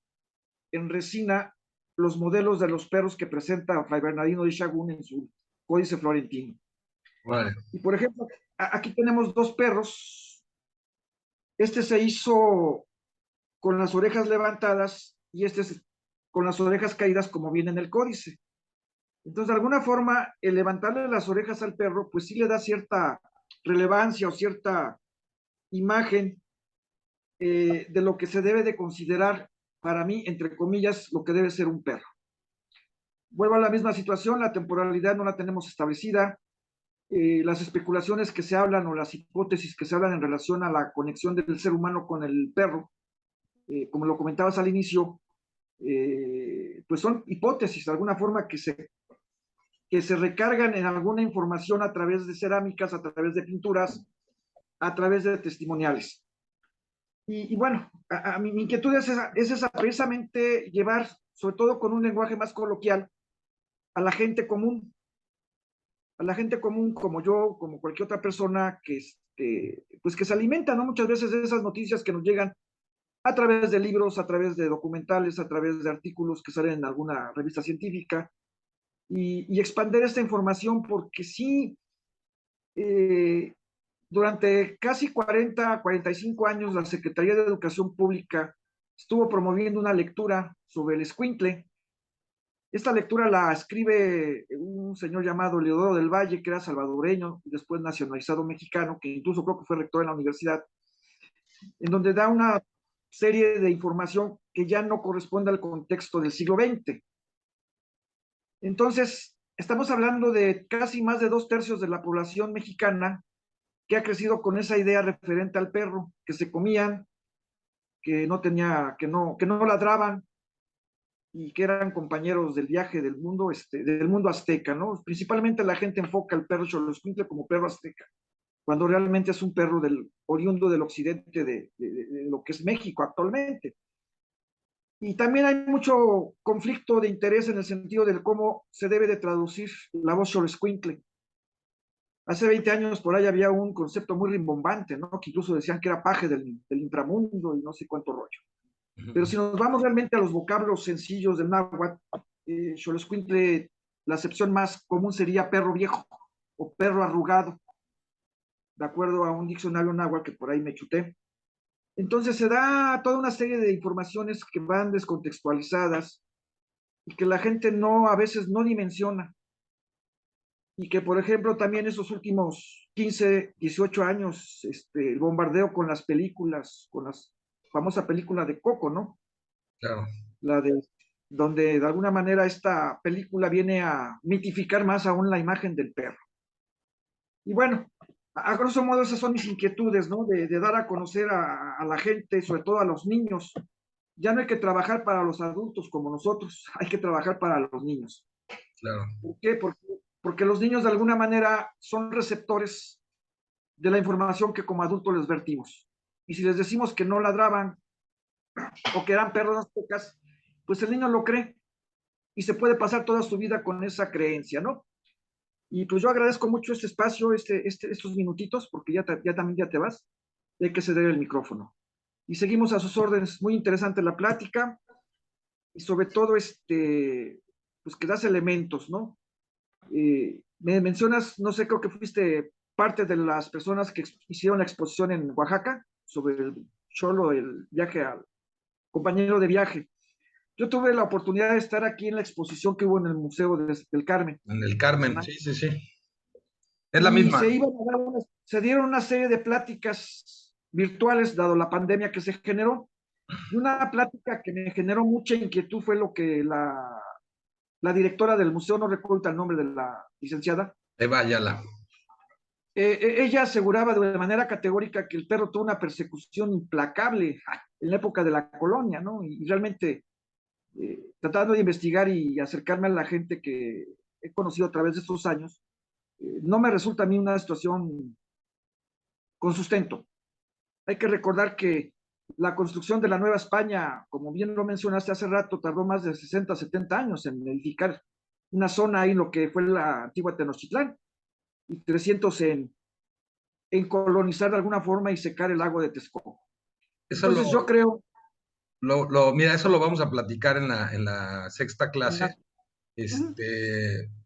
en resina los modelos de los perros que presenta Fray Bernardino de Sahagún en su Códice Florentino. Vale. Y por ejemplo, aquí tenemos dos perros. Este se hizo con las orejas levantadas y este es con las orejas caídas como viene en el códice. Entonces, de alguna forma, el levantarle las orejas al perro, pues sí le da cierta relevancia o cierta imagen de lo que se debe de considerar para mí, entre comillas, lo que debe ser un perro. Vuelvo a la misma situación, la temporalidad no la tenemos establecida, las especulaciones que se hablan o las hipótesis que se hablan en relación a la conexión del ser humano con el perro, como lo comentabas al inicio, pues son hipótesis de alguna forma que se recargan en alguna información a través de cerámicas, a través de pinturas, a través de testimoniales. Y bueno, mi inquietud es esa, precisamente llevar, sobre todo con un lenguaje más coloquial, a la gente común, a la gente común como yo, como cualquier otra persona pues que se alimenta, ¿no? Muchas veces de esas noticias que nos llegan a través de libros, a través de documentales, a través de artículos que salen en alguna revista científica, y expandir esta información porque sí, eh, durante casi 45 años la Secretaría de Educación Pública estuvo promoviendo una lectura sobre el escuincle. Esta lectura la escribe un señor llamado Leodoro del Valle, que era salvadoreño y después nacionalizado mexicano, que incluso creo que fue rector en la universidad, en donde da una serie de información que ya no corresponde al contexto del siglo XX. Entonces, estamos hablando de casi más de 2/3 de la población mexicana que ha crecido con esa idea referente al perro, que se comían, que no ladraban y que eran compañeros del viaje del mundo azteca, ¿no? Principalmente la gente enfoca al perro Xoloitzcuintle como perro azteca, cuando realmente es un perro oriundo del occidente de lo que es México actualmente. Y también hay mucho conflicto de interés en el sentido de cómo se debe de traducir la voz Xoloitzcuintle. Hace 20 años por ahí había un concepto muy rimbombante, ¿no? Que incluso decían que era paje del inframundo y no sé cuánto rollo. Pero si nos vamos realmente a los vocablos sencillos del náhuatl, Xoloitzcuintle, la acepción más común sería perro viejo o perro arrugado, de acuerdo a un diccionario náhuatl que por ahí me chuté. Entonces se da toda una serie de informaciones que van descontextualizadas y que la gente a veces no dimensiona. Y que, por ejemplo, también esos últimos 15, 18 años, el bombardeo con las películas, con la famosa película de Coco, ¿no? Claro. Donde de alguna manera esta película viene a mitificar más aún la imagen del perro. Y bueno, a grosso modo esas son mis inquietudes, ¿no? De dar a conocer a la gente, sobre todo a los niños. Ya no hay que trabajar para los adultos como nosotros, hay que trabajar para los niños. Claro. ¿Por qué? Porque los niños de alguna manera son receptores de la información que como adultos les vertimos. Y si les decimos que no ladraban o que eran perros aztecas, pues el niño lo cree y se puede pasar toda su vida con esa creencia, ¿no? Y pues yo agradezco mucho este espacio, estos minutitos, porque también ya te vas, y hay que ceder el micrófono. Y seguimos a sus órdenes. Muy interesante la plática y sobre todo pues que das elementos, ¿no? Me mencionas, no sé, creo que fuiste parte de las personas que hicieron la exposición en Oaxaca sobre el Cholo, el viaje al compañero de viaje. Yo tuve la oportunidad de estar aquí en la exposición que hubo en el Museo del Carmen. En el Carmen, sí, sí, sí. Es la Y misma. se dieron una serie de pláticas virtuales, dado la pandemia que se generó. Y una plática que me generó mucha inquietud fue lo que la directora del museo, no recuerdo el nombre de la licenciada, Eva Ayala. Ella aseguraba de manera categórica que el perro tuvo una persecución implacable en la época de la colonia, ¿no? Y realmente tratando de investigar y acercarme a la gente que he conocido a través de estos años, no me resulta a mí una situación con sustento. Hay que recordar que la construcción de la Nueva España, como bien lo mencionaste hace rato, tardó más de 60, 70 años en edificar una zona ahí, lo que fue la antigua Tenochtitlán, y 300 en colonizar de alguna forma y secar el lago de Texcoco. Eso Entonces yo creo... mira, eso lo vamos a platicar en la sexta clase.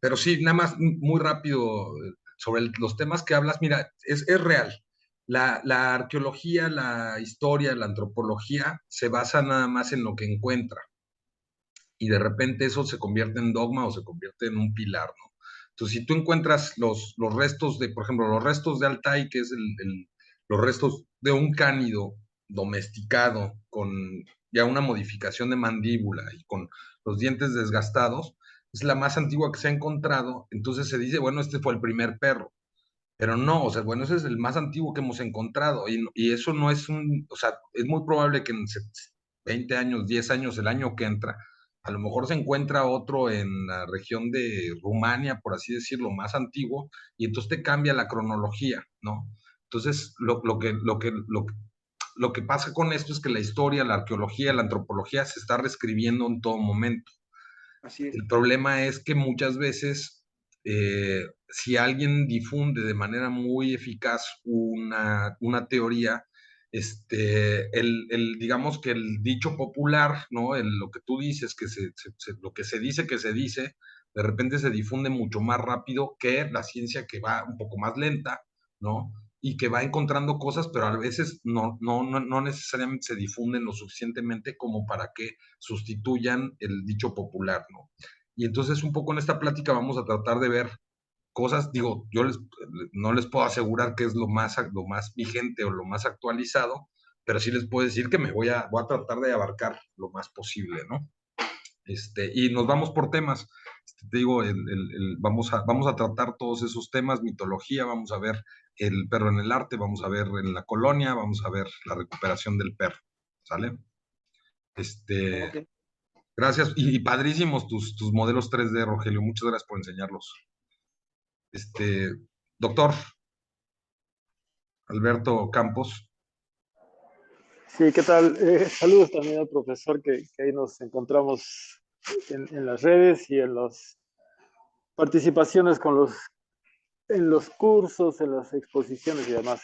Pero sí, nada más muy rápido sobre los temas que hablas. Mira, es real. La arqueología, la historia, la antropología se basa nada más en lo que encuentra. Y de repente eso se convierte en dogma o se convierte en un pilar, ¿no? Entonces, si tú encuentras los restos por ejemplo, los restos de Altai, que es los restos de un cánido domesticado con ya una modificación de mandíbula y con los dientes desgastados, es la más antigua que se ha encontrado, entonces se dice, bueno, este fue el primer perro, pero no, o sea, bueno, ese es el más antiguo que hemos encontrado, y eso no es o sea, es muy probable que en 20 años, 10 años, el año que entra, a lo mejor se encuentra otro en la región de Rumania, por así decirlo, más antiguo, y entonces te cambia la cronología, ¿no? Entonces, lo que pasa con esto es que la historia, la arqueología, la antropología se está reescribiendo en todo momento. Así es. El problema es que muchas veces Si alguien difunde de manera muy eficaz una teoría, digamos que el dicho popular, ¿no? Lo que tú dices, lo que se dice que se dice, de repente se difunde mucho más rápido que la ciencia, que va un poco más lenta, ¿no? Y que va encontrando cosas, pero a veces no necesariamente se difunden lo suficientemente como para que sustituyan el dicho popular, ¿no? Y entonces un poco en esta plática vamos a tratar de ver cosas, digo, no les puedo asegurar que es lo más vigente o lo más actualizado, pero sí les puedo decir que voy a tratar de abarcar lo más posible, ¿no? Y nos vamos por temas. Te digo, vamos a tratar todos esos temas, mitología, vamos a ver el perro en el arte, vamos a ver en la colonia, vamos a ver la recuperación del perro, ¿sale? Ok. Gracias, y padrísimos tus modelos 3D, Rogelio, muchas gracias por enseñarlos. Doctor Alberto Campos. Sí, ¿qué tal? Saludos también al profesor que ahí nos encontramos en las redes y en las participaciones en los cursos, en las exposiciones y demás.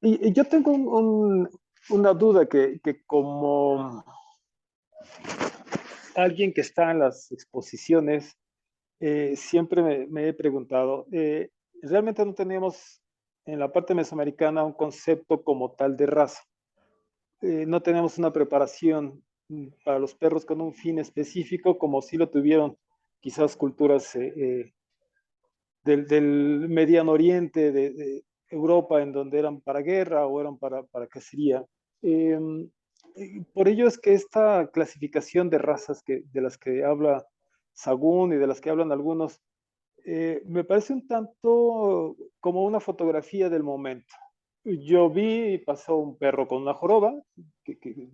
Y yo tengo una duda que como alguien que está en las exposiciones, siempre me he preguntado, realmente no tenemos en la parte mesoamericana un concepto como tal de raza. No tenemos una preparación para los perros con un fin específico, como sí lo tuvieron quizás culturas del Mediano Oriente, de Europa, en donde eran para guerra o eran para cacería. Eh, por ello es que esta clasificación de razas de las que habla Sagún y de las que hablan algunos, me parece un tanto como una fotografía del momento. Yo vi y pasó un perro con una joroba, que, que,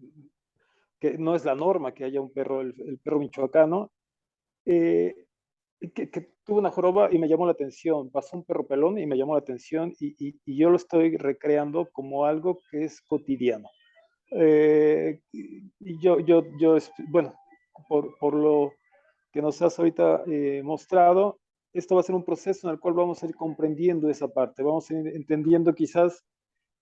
que no es la norma que haya un perro, el perro michoacano, eh, que tuvo una joroba y me llamó la atención. Pasó un perro pelón y me llamó la atención y yo lo estoy recreando como algo que es cotidiano. Y bueno, por lo que nos has ahorita mostrado, esto va a ser un proceso en el cual vamos a ir comprendiendo esa parte, vamos a ir entendiendo quizás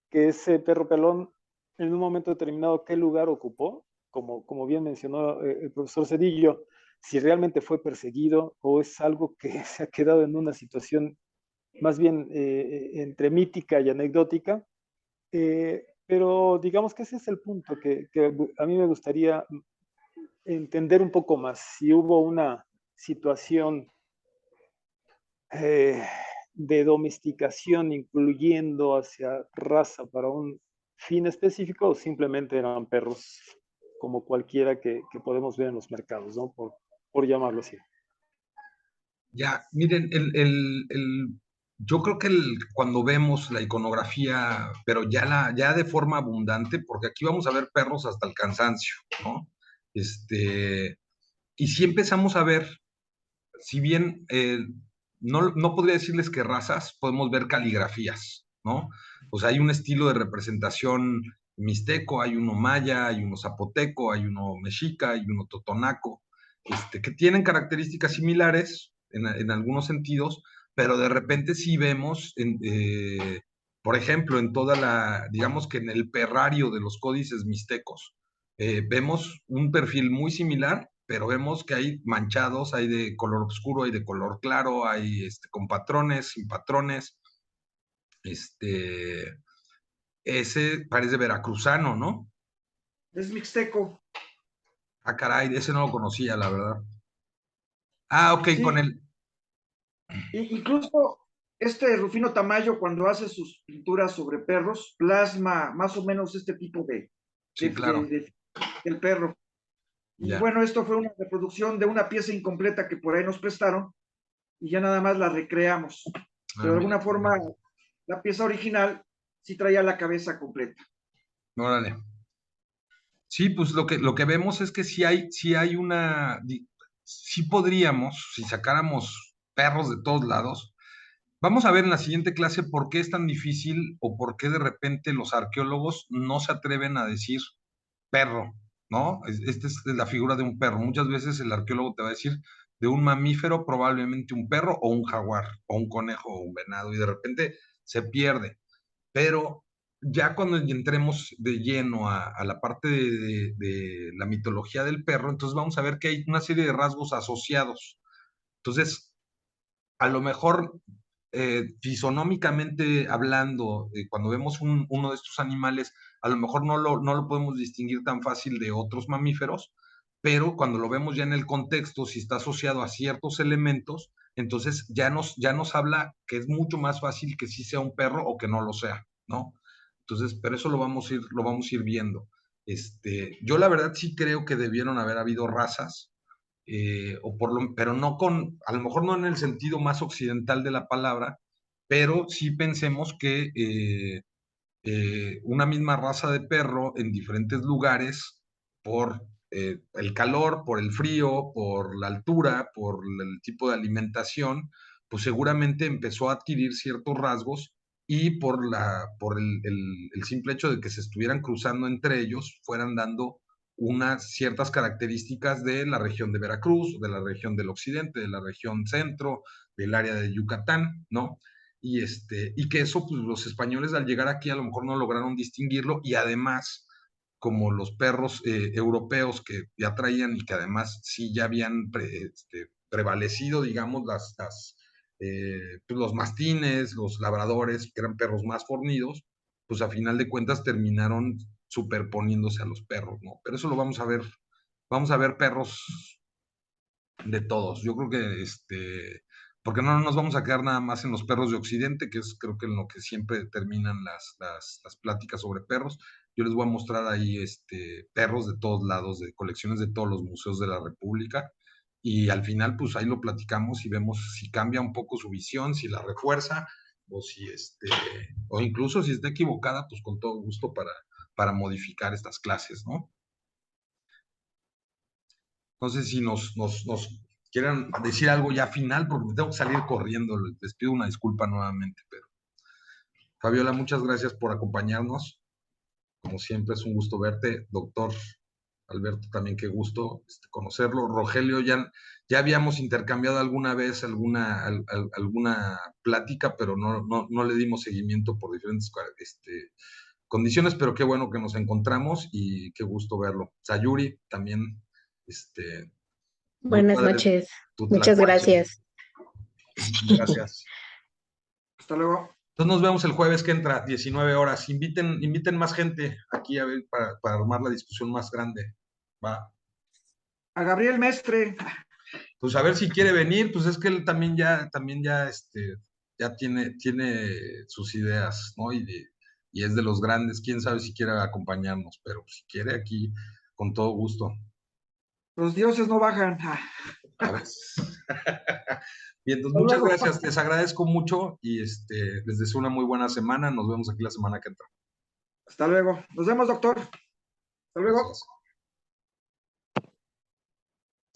que ese perro pelón en un momento determinado qué lugar ocupó, como bien mencionó el profesor Cedillo, si realmente fue perseguido o es algo que se ha quedado en una situación más bien entre mítica y anecdótica. Pero digamos que ese es el punto que a mí me gustaría entender un poco más. Si hubo una situación eh, de domesticación incluyendo hacia raza para un fin específico o simplemente eran perros como cualquiera que podemos ver en los mercados, ¿no? Por llamarlo así. Ya, miren, yo creo que cuando vemos la iconografía, pero ya de forma abundante, porque aquí vamos a ver perros hasta el cansancio, ¿no? Y si empezamos a ver, si bien no podría decirles que razas, podemos ver caligrafías, ¿no? O sea, hay un estilo de representación mixteco, hay uno maya, hay uno zapoteco, hay uno mexica, hay uno totonaco, que tienen características similares en algunos sentidos, pero de repente sí vemos, por ejemplo, digamos que en el perrario de los códices mixtecos, vemos un perfil muy similar, pero vemos que hay manchados, hay de color oscuro, hay de color claro, hay con patrones, sin patrones. Ese parece veracruzano, ¿no? Es mixteco. Ah, caray, ese no lo conocía, la verdad. Ah, ok, Sí, con el... incluso este Rufino Tamayo, cuando hace sus pinturas sobre perros, plasma más o menos este tipo Sí, claro, del perro. Y ya. bueno, esto fue una reproducción de una pieza incompleta que por ahí nos prestaron y ya nada más la recreamos. Ah, Pero de mira. alguna forma, la pieza original sí traía la cabeza completa. Órale. Sí, pues lo que vemos es que sí hay sí podríamos, si sacáramos perros de todos lados. Vamos a ver en la siguiente clase por qué es tan difícil o por qué de repente los arqueólogos no se atreven a decir perro, ¿no? Esta es la figura de un perro. Muchas veces el arqueólogo te va a decir, de un mamífero, probablemente un perro o un jaguar, o un conejo o un venado, y de repente se pierde. Pero ya cuando entremos de lleno a la parte de la mitología del perro, entonces vamos a ver que hay una serie de rasgos asociados. Entonces, a lo mejor fisonómicamente hablando, cuando vemos uno de estos animales, a lo mejor no lo podemos distinguir tan fácil de otros mamíferos, pero cuando lo vemos ya en el contexto, si está asociado a ciertos elementos, entonces ya nos habla que es mucho más fácil que sí sea un perro o que no lo sea, ¿no? Entonces, pero eso lo vamos a ir viendo. Yo la verdad sí creo que debieron haber habido razas, pero no a lo mejor no en el sentido más occidental de la palabra, pero sí pensemos que una misma raza de perro en diferentes lugares, por el calor, por el frío, por la altura, por el tipo de alimentación, pues seguramente empezó a adquirir ciertos rasgos y por el simple hecho de que se estuvieran cruzando entre ellos, fueran dando unas ciertas características de la región de Veracruz, de la región del occidente, de la región centro, del área de Yucatán, ¿no? Y que eso, pues los españoles al llegar aquí a lo mejor no lograron distinguirlo, y además, como los perros europeos que ya traían y que además sí ya habían prevalecido, digamos, pues los mastines, los labradores, que eran perros más fornidos, pues a final de cuentas terminaron superponiéndose a los perros, ¿no? Pero eso lo vamos a ver perros de todos. Yo creo que porque no nos vamos a quedar nada más en los perros de Occidente, que es creo que en lo que siempre terminan las pláticas sobre perros. Yo les voy a mostrar ahí perros de todos lados, de colecciones de todos los museos de la República, y al final pues ahí lo platicamos y vemos si cambia un poco su visión, si la refuerza, o si o incluso si está equivocada, pues con todo gusto para modificar estas clases, ¿no? No sé si nos quieran decir algo ya final, porque me tengo que salir corriendo. Les pido una disculpa nuevamente, pero Fabiola, muchas gracias por acompañarnos. Como siempre, es un gusto verte. Doctor Alberto, también qué gusto conocerlo. Rogelio, ya habíamos intercambiado alguna vez alguna plática, pero no le dimos seguimiento por diferentes condiciones, pero qué bueno que nos encontramos y qué gusto verlo. Sayuri, también, muy Buenas padre noches. tu Muchas tlacuache. gracias. Gracias. Hasta luego. Entonces nos vemos el jueves que entra, 19 horas. Inviten más gente aquí a ver para armar la discusión más grande. Va. A Gabriel Mestre. Pues a ver si quiere venir, pues es que él también ya ya tiene sus ideas, ¿no? Y es de los grandes, quién sabe si quiere acompañarnos, pero si quiere aquí, con todo gusto. Los dioses no bajan. A ver. Bien, entonces Hasta muchas luego. gracias, les agradezco mucho y les deseo una muy buena semana. Nos vemos aquí la semana que entra. Hasta luego. Nos vemos, doctor. Hasta luego. Gracias.